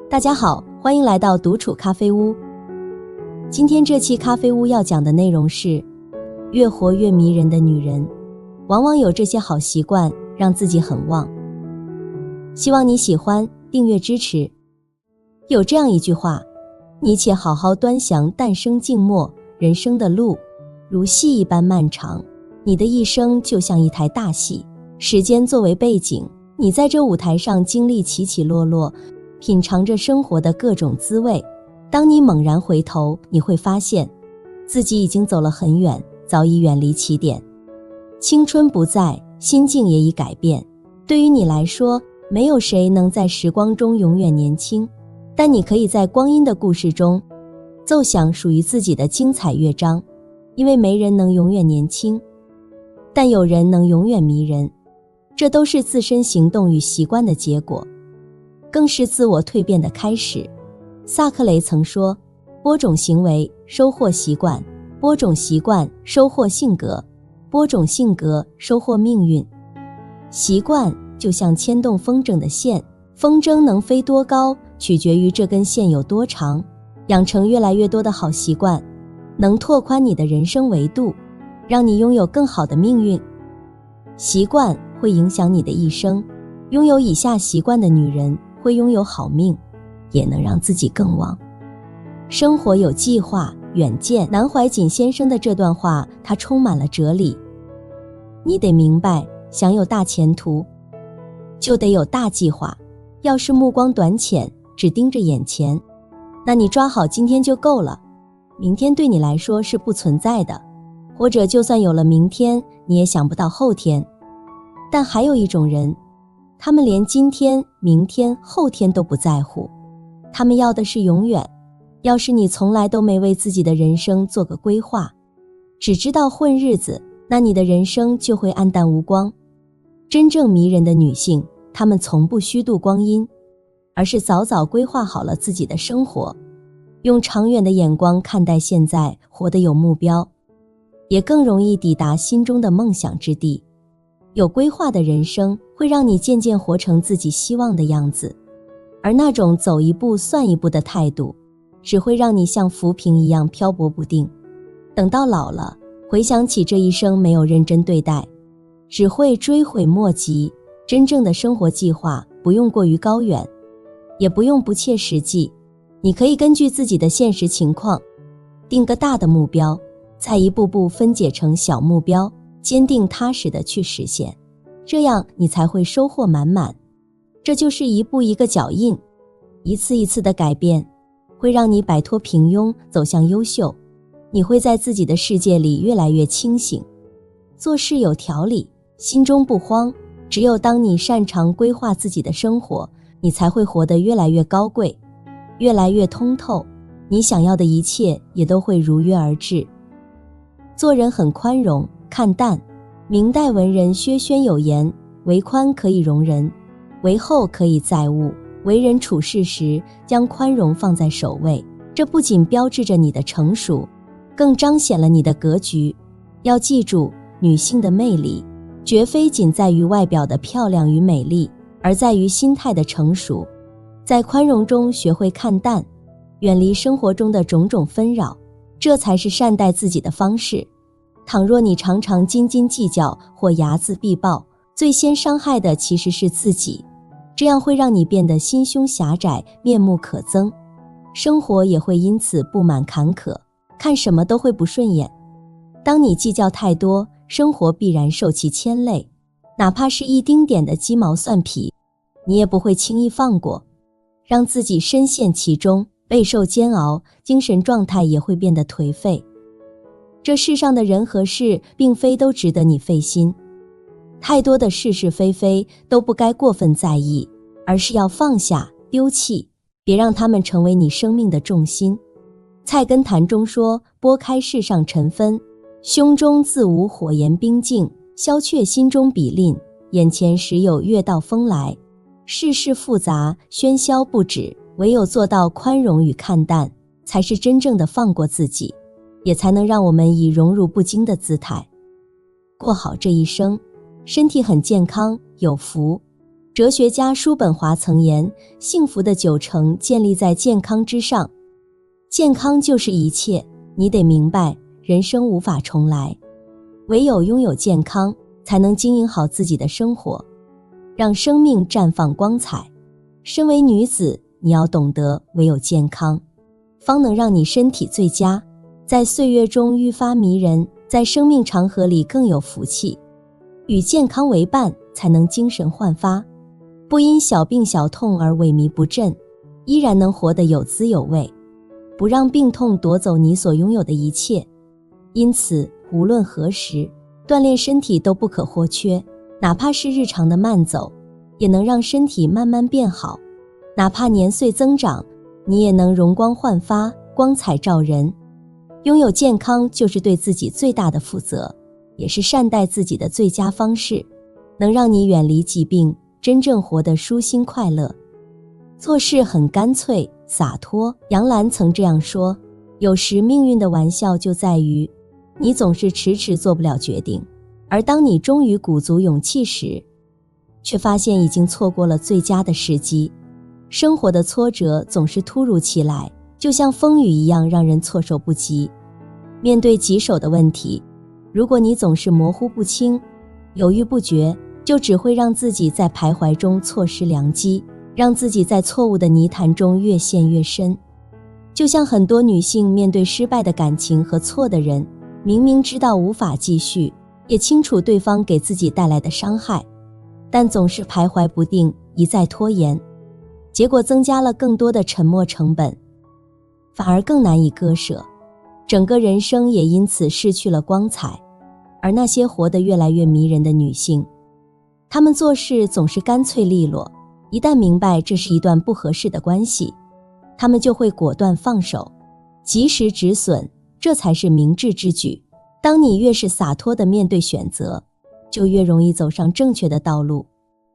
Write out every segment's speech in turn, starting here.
大家好，欢迎来到独处咖啡屋。今天这期咖啡屋要讲的内容是，越活越迷人的女人，往往有这些好习惯，让自己很旺。希望你喜欢，订阅支持。有这样一句话，你且好好端详诞生静默，人生的路如戏一般漫长，你的一生就像一台大戏，时间作为背景，你在这舞台上经历起起落落，品尝着生活的各种滋味。当你猛然回头，你会发现自己已经走了很远，早已远离起点。青春不在，心境也已改变。对于你来说，没有谁能在时光中永远年轻，但你可以在光阴的故事中奏响属于自己的精彩乐章。因为没人能永远年轻，但有人能永远迷人，这都是自身行动与习惯的结果，更是自我蜕变的开始。萨克雷曾说，播种行为，收获习惯；播种习惯，收获性格；播种性格，收获命运。习惯就像牵动风筝的线，风筝能飞多高，取决于这根线有多长。养成越来越多的好习惯，能拓宽你的人生维度，让你拥有更好的命运。习惯会影响你的一生，拥有以下习惯的女人会拥有好命，也能让自己更旺。生活有计划，远见。南怀瑾先生的这段话，它充满了哲理。你得明白，想有大前途，就得有大计划。要是目光短浅，只盯着眼前，那你抓好今天就够了，明天对你来说是不存在的，或者就算有了明天，你也想不到后天。但还有一种人，他们连今天、明天、后天都不在乎，他们要的是永远。要是你从来都没为自己的人生做个规划，只知道混日子，那你的人生就会黯淡无光。真正迷人的女性，她们从不虚度光阴，而是早早规划好了自己的生活，用长远的眼光看待现在，活得有目标，也更容易抵达心中的梦想之地。有规划的人生会让你渐渐活成自己希望的样子，而那种走一步算一步的态度，只会让你像浮萍一样漂泊不定。等到老了，回想起这一生没有认真对待，只会追悔莫及。真正的生活计划不用过于高远，也不用不切实际，你可以根据自己的现实情况，定个大的目标，再一步步分解成小目标，坚定踏实地去实现，这样你才会收获满满。这就是一步一个脚印，一次一次的改变，会让你摆脱平庸，走向优秀。你会在自己的世界里越来越清醒，做事有条理，心中不慌。只有当你擅长规划自己的生活，你才会活得越来越高贵，越来越通透，你想要的一切也都会如约而至。做人很宽容，看淡。明代文人薛轩有言，为宽可以容人，为厚可以载物。为人处事时，将宽容放在首位，这不仅标志着你的成熟，更彰显了你的格局。要记住，女性的魅力绝非仅在于外表的漂亮与美丽，而在于心态的成熟。在宽容中学会看淡，远离生活中的种种纷扰，这才是善待自己的方式。倘若你常常斤斤计较或睚眦必报，最先伤害的其实是自己，这样会让你变得心胸狭窄，面目可憎，生活也会因此布满坎坷，看什么都会不顺眼。当你计较太多，生活必然受其牵累，哪怕是一丁点的鸡毛蒜皮，你也不会轻易放过，让自己深陷其中，备受煎熬，精神状态也会变得颓废。这世上的人和事并非都值得你费心，太多的是是非非都不该过分在意，而是要放下丢弃，别让他们成为你生命的重心。菜根谭中说，拨开世上尘纷，胸中自无火焰冰静，消却心中比吝，眼前时有月到风来。世事复杂，喧嚣不止，唯有做到宽容与看淡，才是真正的放过自己，也才能让我们以荣辱不惊的姿态过好这一生。身体很健康，有福，哲学家叔本华曾言，幸福的90%建立在健康之上。健康就是一切，你得明白，人生无法重来，唯有拥有健康，才能经营好自己的生活，让生命绽放光彩。身为女子，你要懂得，唯有健康，方能让你身体最佳，在岁月中愈发迷人，在生命长河里更有福气。与健康为伴，才能精神焕发，不因小病小痛而萎靡不振，依然能活得有滋有味，不让病痛夺走你所拥有的一切。因此，无论何时，锻炼身体都不可或缺，哪怕是日常的慢走，也能让身体慢慢变好。哪怕年岁增长，你也能容光焕发，光彩照人。拥有健康就是对自己最大的负责，也是善待自己的最佳方式，能让你远离疾病，真正活得舒心快乐。做事很干脆洒脱，杨澜曾这样说，有时命运的玩笑就在于，你总是迟迟做不了决定，而当你终于鼓足勇气时，却发现已经错过了最佳的时机。生活的挫折总是突如其来，就像风雨一样让人措手不及。面对棘手的问题，如果你总是模糊不清，犹豫不决，就只会让自己在徘徊中错失良机，让自己在错误的泥潭中越陷越深。就像很多女性面对失败的感情和错的人，明明知道无法继续，也清楚对方给自己带来的伤害，但总是徘徊不定，一再拖延，结果增加了更多的沉没成本，反而更难以割舍，整个人生也因此失去了光彩。而那些活得越来越迷人的女性，她们做事总是干脆利落，一旦明白这是一段不合适的关系，她们就会果断放手，及时止损，这才是明智之举。当你越是洒脱地面对选择，就越容易走上正确的道路，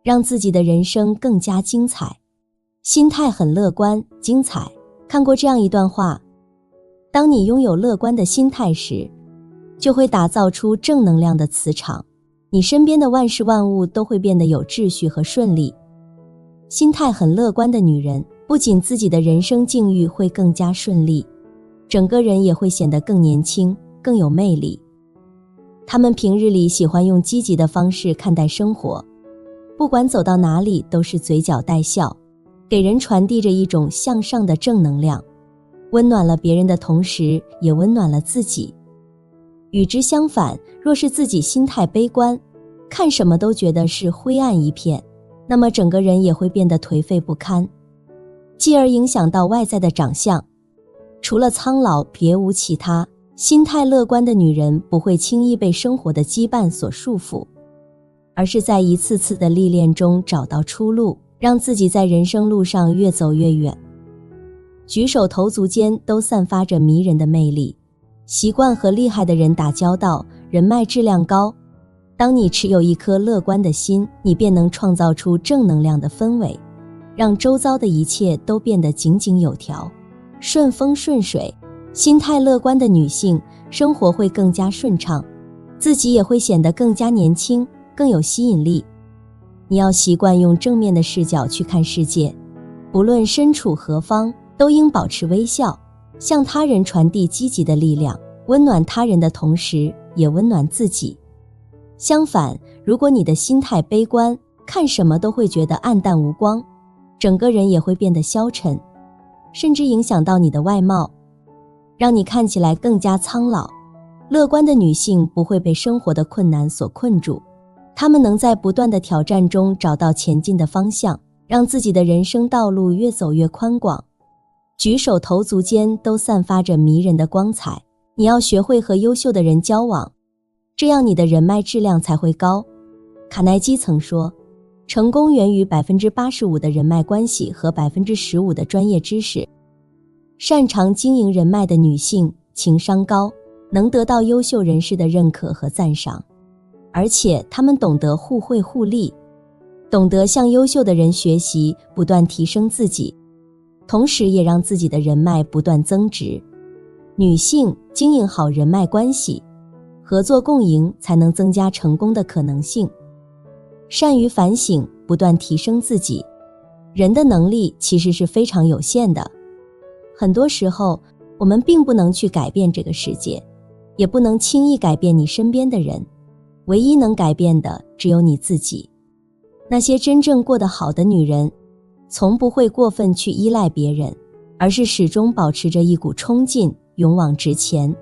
让自己的人生更加精彩。心态很乐观，精彩。看过这样一段话，当你拥有乐观的心态时，就会打造出正能量的磁场，你身边的万事万物都会变得有秩序和顺利。心态很乐观的女人，不仅自己的人生境遇会更加顺利，整个人也会显得更年轻，更有魅力。她们平日里喜欢用积极的方式看待生活，不管走到哪里都是嘴角带笑，给人传递着一种向上的正能量，温暖了别人的同时，也温暖了自己。与之相反，若是自己心态悲观，看什么都觉得是灰暗一片，那么整个人也会变得颓废不堪，继而影响到外在的长相。除了苍老，别无其他。心态乐观的女人不会轻易被生活的羁绊所束缚，而是在一次次的历练中找到出路，让自己在人生路上越走越远。举手投足间都散发着迷人的魅力，习惯和厉害的人打交道，人脉质量高。当你持有一颗乐观的心，你便能创造出正能量的氛围，让周遭的一切都变得井井有条，顺风顺水。心态乐观的女性，生活会更加顺畅，自己也会显得更加年轻，更有吸引力。你要习惯用正面的视角去看世界，不论身处何方，都应保持微笑，向他人传递积极的力量，温暖他人的同时，也温暖自己。相反，如果你的心态悲观，看什么都会觉得暗淡无光，整个人也会变得消沉，甚至影响到你的外貌，让你看起来更加苍老。乐观的女性不会被生活的困难所困住，她们能在不断的挑战中找到前进的方向，让自己的人生道路越走越宽广。举手投足间都散发着迷人的光彩，你要学会和优秀的人交往，这样你的人脉质量才会高。卡耐基曾说，成功源于 85% 的人脉关系和 15% 的专业知识。擅长经营人脉的女性，情商高，能得到优秀人士的认可和赞赏，而且她们懂得互惠互利，懂得向优秀的人学习，不断提升自己，同时也让自己的人脉不断增值。女性经营好人脉关系，合作共赢才能增加成功的可能性。善于反省，不断提升自己。人的能力其实是非常有限的，很多时候我们并不能去改变这个世界，也不能轻易改变你身边的人，唯一能改变的只有你自己。那些真正过得好的女人，从不会过分去依赖别人，而是始终保持着一股冲劲，勇往直前。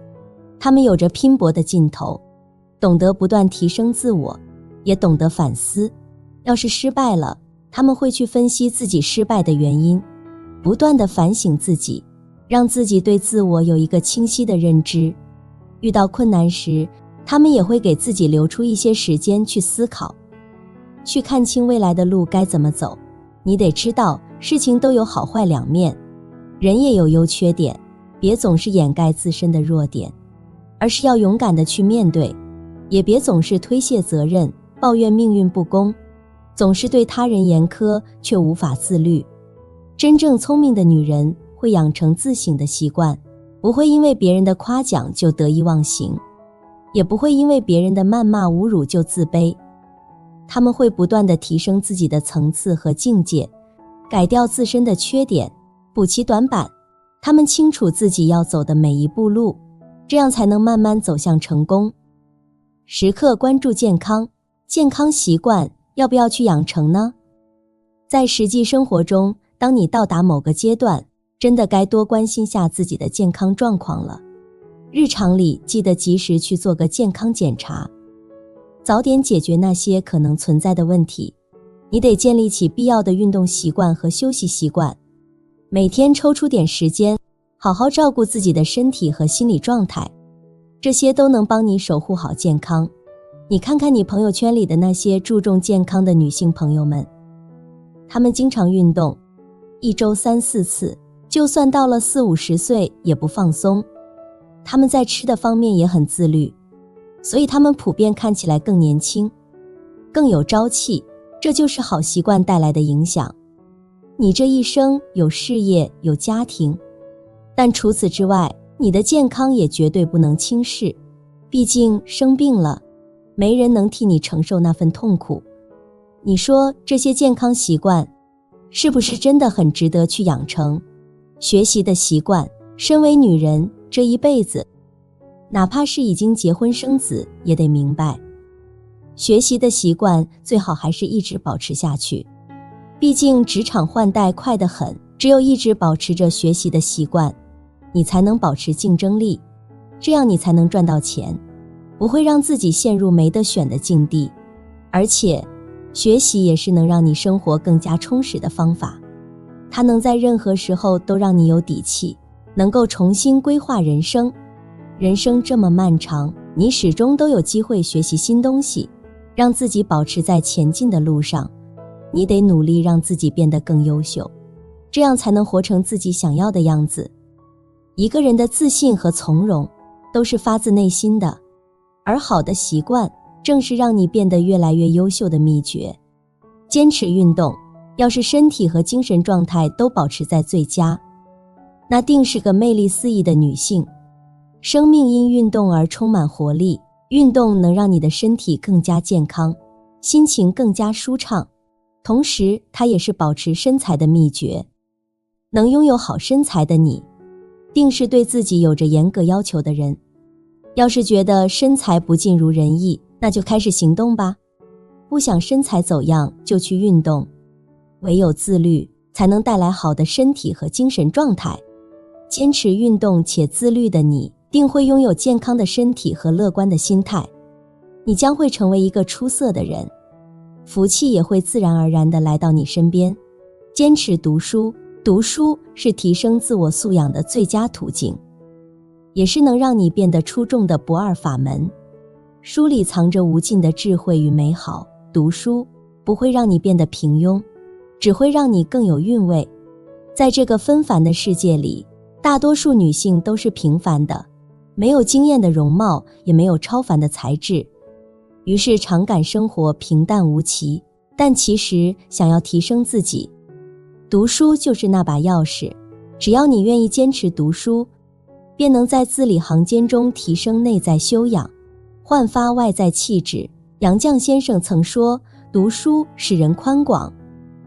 她们有着拼搏的劲头，懂得不断提升自我，也懂得反思。要是失败了，他们会去分析自己失败的原因，不断地反省自己，让自己对自我有一个清晰的认知。遇到困难时，他们也会给自己留出一些时间去思考，去看清未来的路该怎么走。你得知道，事情都有好坏两面，人也有优缺点，别总是掩盖自身的弱点，而是要勇敢地去面对，也别总是推卸责任，抱怨命运不公，总是对他人严苛却无法自律。真正聪明的女人会养成自省的习惯，不会因为别人的夸奖就得意忘形，也不会因为别人的谩骂侮辱就自卑。她们会不断地提升自己的层次和境界，改掉自身的缺点，补齐短板。她们清楚自己要走的每一步路，这样才能慢慢走向成功。时刻关注健康，健康习惯要不要去养成呢？在实际生活中，当你到达某个阶段，真的该多关心下自己的健康状况了。日常里记得及时去做个健康检查，早点解决那些可能存在的问题。你得建立起必要的运动习惯和休息习惯，每天抽出点时间，好好照顾自己的身体和心理状态，这些都能帮你守护好健康。你看看你朋友圈里的那些注重健康的女性朋友们，她们经常运动，一周3、4次，就算到了40、50岁也不放松。她们在吃的方面也很自律，所以她们普遍看起来更年轻，更有朝气，这就是好习惯带来的影响。你这一生有事业，有家庭，但除此之外，你的健康也绝对不能轻视。毕竟生病了，没人能替你承受那份痛苦。你说这些健康习惯是不是真的很值得去养成？学习的习惯，身为女人，这一辈子，哪怕是已经结婚生子，也得明白，学习的习惯最好还是一直保持下去。毕竟职场换代快得很，只有一直保持着学习的习惯，你才能保持竞争力，这样你才能赚到钱，不会让自己陷入没得选的境地。而且学习也是能让你生活更加充实的方法，它能在任何时候都让你有底气，能够重新规划人生。人生这么漫长，你始终都有机会学习新东西，让自己保持在前进的路上。你得努力让自己变得更优秀，这样才能活成自己想要的样子。一个人的自信和从容都是发自内心的，而好的习惯正是让你变得越来越优秀的秘诀。坚持运动，要是身体和精神状态都保持在最佳，那定是个魅力四溢的女性。生命因运动而充满活力，运动能让你的身体更加健康，心情更加舒畅，同时它也是保持身材的秘诀。能拥有好身材的你，定是对自己有着严格要求的人。要是觉得身材不尽如人意，那就开始行动吧。不想身材走样，就去运动。唯有自律，才能带来好的身体和精神状态。坚持运动且自律的你，定会拥有健康的身体和乐观的心态。你将会成为一个出色的人，福气也会自然而然地来到你身边。坚持读书，读书是提升自我素养的最佳途径，也是能让你变得出众的不二法门。书里藏着无尽的智慧与美好，读书不会让你变得平庸，只会让你更有韵味。在这个纷繁的世界里，大多数女性都是平凡的，没有惊艳的容貌，也没有超凡的才智，于是常感生活平淡无奇。但其实想要提升自己，读书就是那把钥匙。只要你愿意坚持读书，便能在字里行间中提升内在修养，焕发外在气质。杨绛先生曾说，读书使人宽广，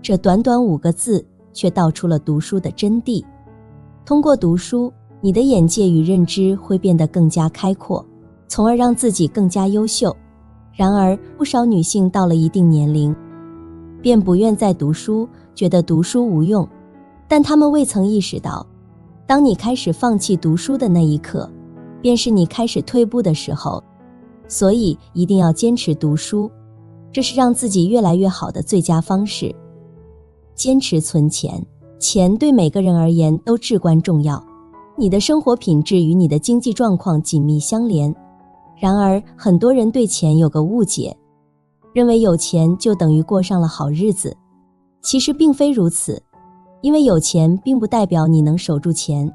这短短5个字却道出了读书的真谛。通过读书，你的眼界与认知会变得更加开阔，从而让自己更加优秀。然而，不少女性到了一定年龄，便不愿再读书，觉得读书无用。但她们未曾意识到，当你开始放弃读书的那一刻，便是你开始退步的时候。所以一定要坚持读书，这是让自己越来越好的最佳方式。坚持存钱，钱对每个人而言都至关重要。你的生活品质与你的经济状况紧密相连。然而，很多人对钱有个误解，认为有钱就等于过上了好日子。其实并非如此，因为有钱并不代表你能守住钱。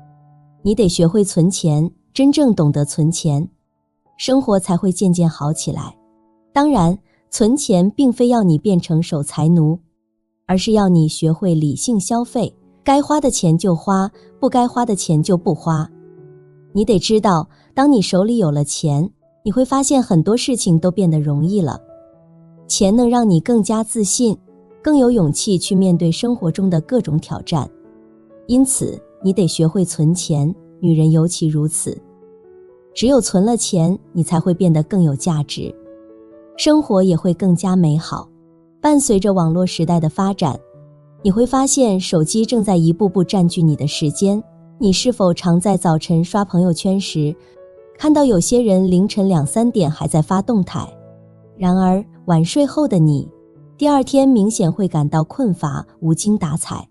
你得学会存钱，真正懂得存钱，生活才会渐渐好起来。当然，存钱并非要你变成守财奴，而是要你学会理性消费，该花的钱就花，不该花的钱就不花。你得知道，当你手里有了钱，你会发现很多事情都变得容易了。钱能让你更加自信，更有勇气去面对生活中的各种挑战。因此，你得学会存钱，女人尤其如此。只有存了钱，你才会变得更有价值，生活也会更加美好。伴随着网络时代的发展，你会发现手机正在一步步占据你的时间。你是否常在早晨刷朋友圈时，看到有些人凌晨2、3点还在发动态？然而，晚睡后的你，第二天明显会感到困乏，无精打采。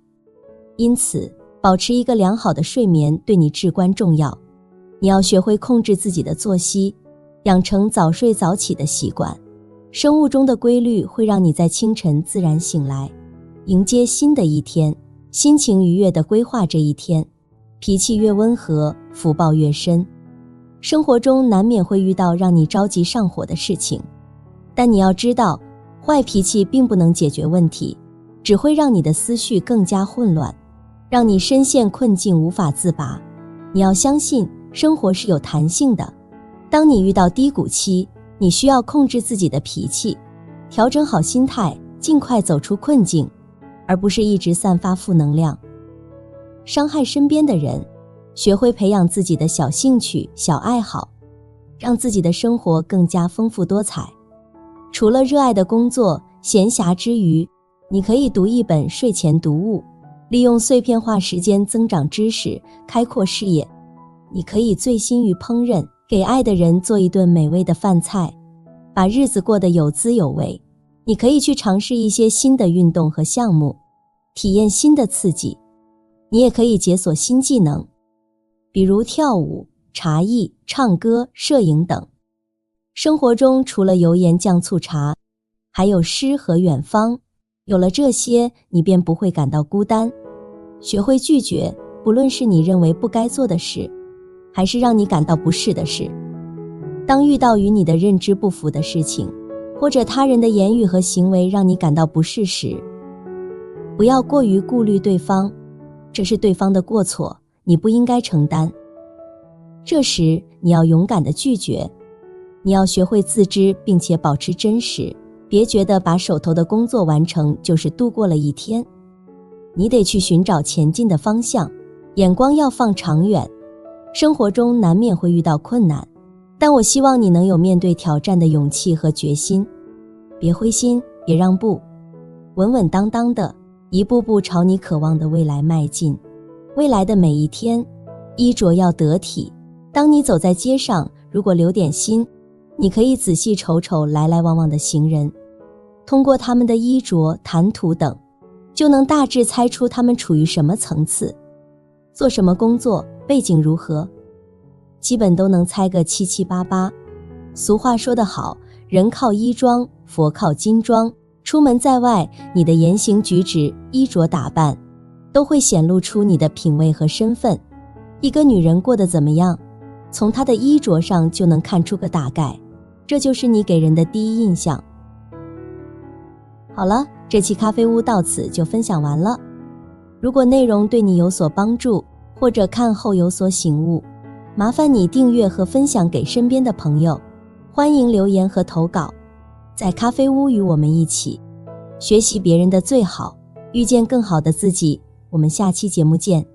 因此，保持一个良好的睡眠对你至关重要。你要学会控制自己的作息，养成早睡早起的习惯。生物中的规律会让你在清晨自然醒来，迎接新的一天，心情愉悦地规划这一天。脾气越温和，福报越深。生活中难免会遇到让你着急上火的事情，但你要知道，坏脾气并不能解决问题，只会让你的思绪更加混乱，让你深陷困境无法自拔。你要相信，生活是有弹性的。当你遇到低谷期，你需要控制自己的脾气，调整好心态，尽快走出困境，而不是一直散发负能量，伤害身边的人。学会培养自己的小兴趣、小爱好，让自己的生活更加丰富多彩。除了热爱的工作，闲暇之余，你可以读一本睡前读物，利用碎片化时间增长知识，开阔视野。你可以醉心于烹饪，给爱的人做一顿美味的饭菜，把日子过得有滋有味。你可以去尝试一些新的运动和项目，体验新的刺激。你也可以解锁新技能，比如跳舞、茶艺、唱歌、摄影等。生活中除了油盐酱醋茶，还有诗和远方。有了这些，你便不会感到孤单。学会拒绝，不论是你认为不该做的事，还是让你感到不适的事。当遇到与你的认知不符的事情，或者他人的言语和行为让你感到不适时，不要过于顾虑对方，这是对方的过错，你不应该承担。这时你要勇敢地拒绝。你要学会自知并且保持真实，别觉得把手头的工作完成就是度过了一天。你得去寻找前进的方向，眼光要放长远。生活中难免会遇到困难，但我希望你能有面对挑战的勇气和决心。别灰心，别让步，稳稳当当的一步步朝你渴望的未来迈进。未来的每一天，衣着要得体。当你走在街上，如果留点心，你可以仔细瞅瞅来来往往的行人，通过他们的衣着、谈吐等，就能大致猜出他们处于什么层次，做什么工作，背景如何，基本都能猜个七七八八。俗话说得好，人靠衣装，佛靠金装。出门在外，你的言行举止、衣着打扮都会显露出你的品味和身份。一个女人过得怎么样，从她的衣着上就能看出个大概，这就是你给人的第一印象。好了，这期咖啡屋到此就分享完了。如果内容对你有所帮助，或者看后有所醒悟，麻烦你订阅和分享给身边的朋友。欢迎留言和投稿，在咖啡屋与我们一起学习别人的最好，遇见更好的自己。我们下期节目见。